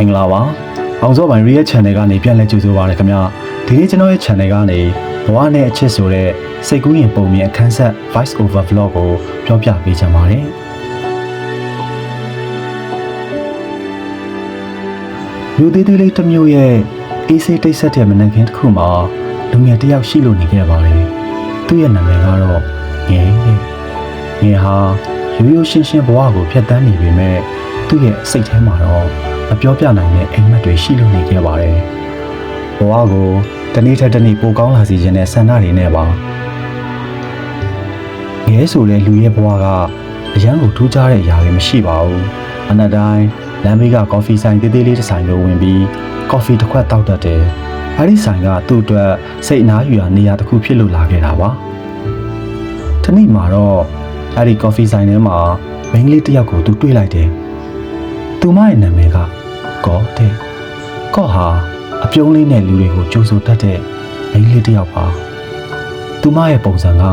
င်္ဂလာပါအောင်စောပိုင် Real Channel ကနေပြန်လည်ကြိုဆိုပါရခင်ဗျာဒီနေ့ကျွန်တော်ရဲ့ Channel ကနေဘဝနဲ့အချစ်ဆိုတဲ့စိတ်ကူးရင်ပုံမြင်အခန်းဆက် Voice Over Vlog ကိုပြောပြပေးချင်ပါတယ်လူသေးသေးလေးတစ်မျိုးရဲ့အေးဆေးတိတ်ဆက်တဲ့မနက်ခင်းတစ်ခုမှာလူငယ်တစ်ယောက်ရှိလို့နေခဲ့ပါတယ်သူ့ရဲ့နာမည်ကတော့ငယ်ဟာရိုးရိုးရှင်းရှင်းဘဝကိုဖျက်ဆီးနေပေမဲ့သူ့ရဲ့စိတ်ထဲမှာတော့မပြောပြနိုင်တဲ့အိမ်မက်တွေရှိလို့နေခဲ့ပါတယ်။ဘဝကိုတနေ့ထက်တနေ့ပိုကောင်းလာစေခြင်းနဲ့ဆန္ဒတွေနဲ့ပါ။ငယ်ဆိုတဲ့လူရဲ့ဘဝကအရန်ကိုထူးခြားတဲ့အရာတွေမရှိပါဘူး။အနက်တိုင်းလမ်းဘေးကကော်ဖီဆိုင်သေးသေးလေးတစ်ဆိုင်ကိုဝင်ပြီးကော်ဖီတစ်ခွက်တောက်တတ်တယ်။အဲဒီဆိုင်ကသူ့အတွက်စိတ်အနားယူရာနေရာတစ်ခုဖြစ်လို့လာခဲ့တာပါ။ဒီနေ့မှာတော့အဲဒီကော်ဖီဆိုင်ထဲမှာမိန်းကလေးတစ်ယောက်ကိုသူတွေ့လိုက်တယ်။သူမရဲ့နာမည်ကကော့ဟာအပြုံးလေးနဲ့လူတွေကိုကြိုးဆိုတတ်တဲ့မိန်းကလေးတစ်ယောက်ပါသူမရဲ့ပုံစံက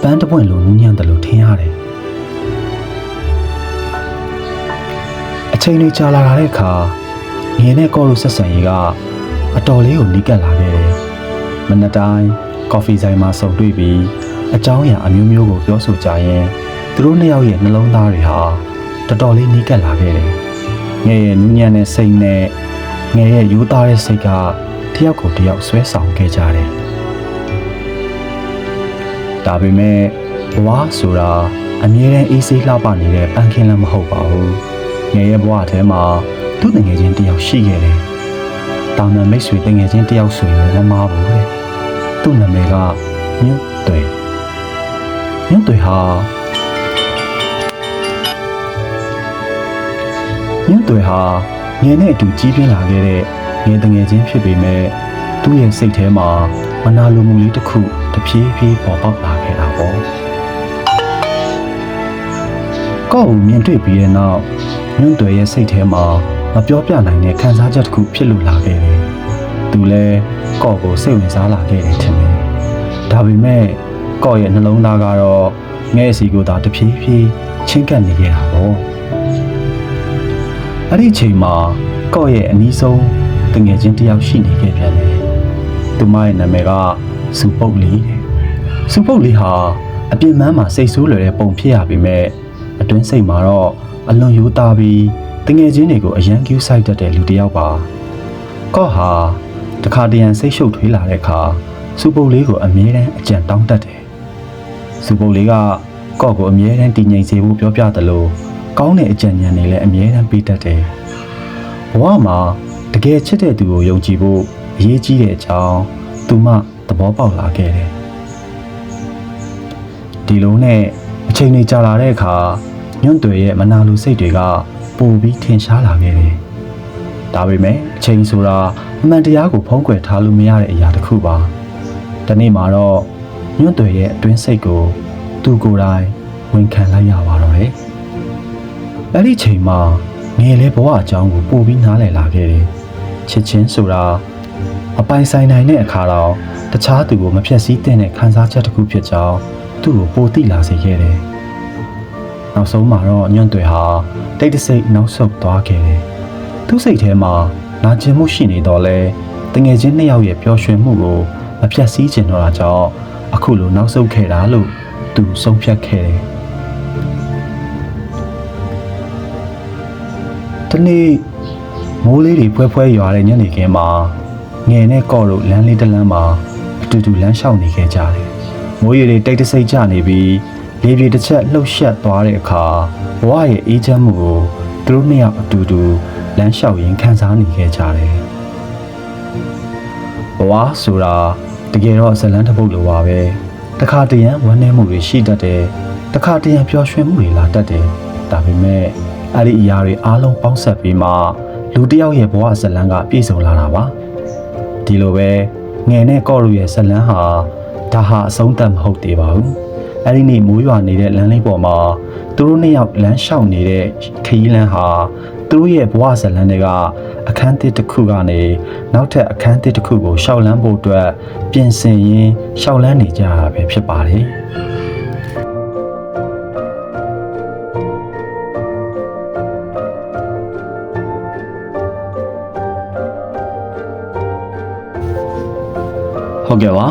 ပန်းတပွင့်လိုနူးညံ့တယ်လို့ထင်ရတယ်အချိန်လေးကြာလာတဲ့အခါငယ်နဲ့ကော့တို့ဆက်ဆံရေးကအတော်လေးကိုနီးကပ်လာခဲ့တယ်မနက်တိုင်းကော်ဖီဆိုင်မှာဆုံတွေ့ပြီးအကြောင်းအရာအမျိုးမျိုးကိုပြောဆိုကြရင်သူတို့နှစ်ယောက်ရဲ့နှလုံးသားတွေဟာတော်တော်လေးနီးကပ်လာခဲ့တယ်ငယ်ရဲ့နူးညံ့တဲ့စိတ်နဲ့ငယ်ရဲ့ယူသားတဲ့စိတ်ကတယောက်ကိုတယောက်ဆွဲဆောင်ခဲ့ကြတယ်။ဒါပေမဲ့ဘဝဆိုတာအမြဲတမ်းအေးဆေးလှပနေတဲ့ပန်းခင်းလည်းမဟုတ်ပါဘူး။ငယ်ရဲ့ဘဝထဲမှာသူ့တငယ်ချင်းတယောက်ရှိခဲ့တယ်။တာမန်မိတ်ဆွေတငယ်ချင်းတယောက်ဆိုရင်လည်းမမားဘူးလေ။သူ့နာမည်ကညွန့်တွေဟာငယ်နဲ့အတူကြီးပြင်းလာခဲ့တဲ့ငယ်တငယ်ချင်းဖြစ်ပေမဲ့သူ့ရဲ့စိတ်ထဲမှာမနာလိုမှုလေးတစ်ခုတဖြည်းဖြည်းပေါ်ပေါက်လာခဲ့တာပေါ့ကော့ကိုမြင်တွေ့ပြီးတဲ့နောက်ညွန့်တွေရဲ့စိတ်ထဲမှာမပြောပြနိုင်တဲ့ခံစားချက်တစ်ခုဖြစ်လို့လာခဲ့တယ်သူလည်းကော့ကိုစိတ်ဝင်စားလာခဲ့တယ်ထင်တယ်ဒါပေမဲ့ကော့ရဲ့နှလုံးသားကတော့ငယ်စီကိုသာတဖြည်းဖြည်းချင်းကပ်နေခဲ့တာပေါ့အဲ့ဒီအချိန်မှာကော့ရဲ့အနီးဆုံးတငယ်ချင်းတယောက်ရှိနေခဲ့ပြန်တယ်။သူမရဲ့နာမည်ကစူပုတ်လေး။စူပုတ်လေးဟာအပြင်းမန်းမှာစိတ်ဆိုးလွယ်တဲ့ပုံဖြစ်ရပေမဲ့အတွင်းစိတ်မှာတော့အလွန်ရိုးသားပြီးတငယ်ချင်းတွေကိုအယံကျူးဆိုင်တတ်တဲ့လူတစ်ယောက်ပါ။ကော့ဟာတခါတရံစိတ်ရှုပ်ထွေးလာတဲ့အခါစူပုတ်လေးကိုအမြဲတမ်းအကြံတောင်းတတ်တယ်။စူပုတ်လေးကကော့ကိုအမြဲတမ်းတည်ငြိမ်စေဖို့ပြောပြတယ်လို့ကောင်းတဲ့အကြံဉာဏ်တွေလည်းအမြဲတမ်းပေးတတ်တယ်။ဘဝမှာတကယ်ချစ်တဲ့သူကိုယုံကြည်ဖို့အရေးကြီးတဲ့အကြောင်းသူမှသဘောပေါက်လာခဲ့တယ်။ဒီလိုနဲ့အချိန်တွေကြာလာတဲ့အခါညွန့်တွေရဲ့မနာလိုစိတ်တွေကပိုပြီးထင်ရှားလာခဲ့တယ်။ဒါပေမဲ့အချိန်ဆိုတာအမှန်တရားကိုဖုံးကွယ်ထားလို့မရတဲ့အရာတစ်ခုပါ။ဒီနေ့မှာတော့ညွန့်တွေရဲ့အတွင်းစိတ်ကိုသူကိုယ်တိုင်ဝန်ခံလိုက်ရပါတော့တယ်။အဲ့ဒီချိန်မှာငယ်လေးဘဝအကြောင်းကိုပို့ပြီးနားလည်လာခဲ့တယ်။ချစ်ချင်းဆိုတာအပိုင်ဆိုင်နိုင်တဲ့အခါတော့တခြားသူကိုမဖြတ်စည်းတဲ့ခံစားချက်တစ်ခုဖြစ်ကြောင်းသူ့ကိုပိုသိလာစေခဲ့တယ်။နောက်ဆုံးမှာတော့ညွန့်တွေဟာတိတ်တဆိတ်နောက်ဆုတ်သွားခဲ့တယ်။သူ့စိတ်ထဲမှာနာကျင်မှုရှိနေတော့လဲတငယ်ချင်းနှစ်ယောက်ရဲ့ပျော်ရွှင်မှုကိုမဖြတ်စည်းချင်တော့တာကြောင့်အခုလိုနောက်ဆုတ်ခဲ့တာလို့သူဆုံးဖြတ်ခဲ့တယ်။ဒီနေ့မိုးလေးတွေဖွဲဖွဲရွာတဲ့ညနေခင်းမှာငယ်နဲ့ကော့တို့လမ်းလေးတစ်လမ်းမှာအတူတူလမ်းလျှောက်နေခဲ့ကြတယ်။မိုးရေတွေတိတ်တဆိတ်ကျနေပြီးလေပြေတစ်ချက်လှုပ်ရှက်သွားတဲ့အခါဘဝရဲ့အေးချမ်းမှုကိုသူတို့နှစ်ယောက်အတူတူလမ်းလျှောက်ရင်းခံစားနေခဲ့ကြတယ်။ဘဝဆိုတာတကယ်တော့ဇလန်းတစ်ပုဒ်လိုပါပဲ။တစ်ခါတရံဝမ်းနည်းမှုတွေရှိတတ်တယ်။တစ်ခါတရံပျော်ရွှင်မှုတွေလာတတ်တယ်။ဒါပေမဲ့အဲ့ဒီအရာတွေအားလုံးပေါင်းစပ်ပြီးမှလူတစ်ယောက်ရဲ့ဘဝဇလန်းကပြည့်စုံလာတာပါဒီလိုပဲငယ်နဲ့ကော့တို့ရဲ့ဇလန်းဟာဒါဟာအဆုံးသတ်မဟုတ်သေးပါဘူးအဲ့ဒီနေ့မိုးရွာနေတဲ့လမ်းလေးပေါ်မှာသူတို့နှစ်ယောက်လမ်းလျှောက်နေတဲ့ခရီးလမ်းဟာသူတို့ရဲ့ဘဝဇလန်းတွေကအခန်းသစ်တစ်ခုကနေနောက်ထပ်အခန်းသစ်တစ်ခုကိုရှောက်လန်းဖို့အတွက်ပြင်ဆင်ရင်းရှောက်လန်းနေကြတာပဲဖြစ်ပါတယ် ဟုတ်ကဲ့ပါ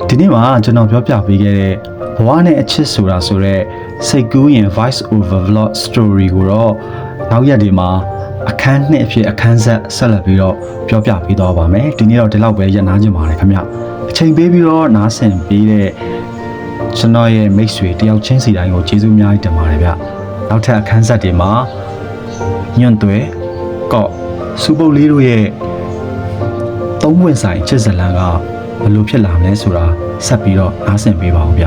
ဒီနေ့မှာကျွန်တော်ပြောပြပေးခဲ့တဲ့ဘဝနဲ့အချစ်ဆိုတာဆိုတော့စိတ်ကူးရင် voice over vlog story ကိုတော့နောက်ရက်ဒီမှာအခန်းနှစ်အဖြစ်အခန်းဆက်လက်ပြီးတော့ပြောပြပေးသွားပါမယ်ဒီနေ့တော့ဒီလောက်ပဲရနာကြပါတယ်ခင်ဗျအချိန်ပေးပြီးတော့နားဆင်ပေးတဲ့ကျွန်တော်ရဲ့မိတ်ဆွေတယောက်ချင်းစီတိုင်းကိုကျေးဇူးအများကြီးတင်ပါတယ်ဗျနောက်ထပ်အခန်းဆက်တွေမှာညွန့်သွဲကော့စူပုတ်လေးတို့ရဲ့သုံးပွင့်ဆိုင်ချစ်ဇလန်ကဘယ်လိုဖြစ်လာမလဲဆိုတာဆက်ပြီးတော့နားဆင်ပေးပါဦးဗျ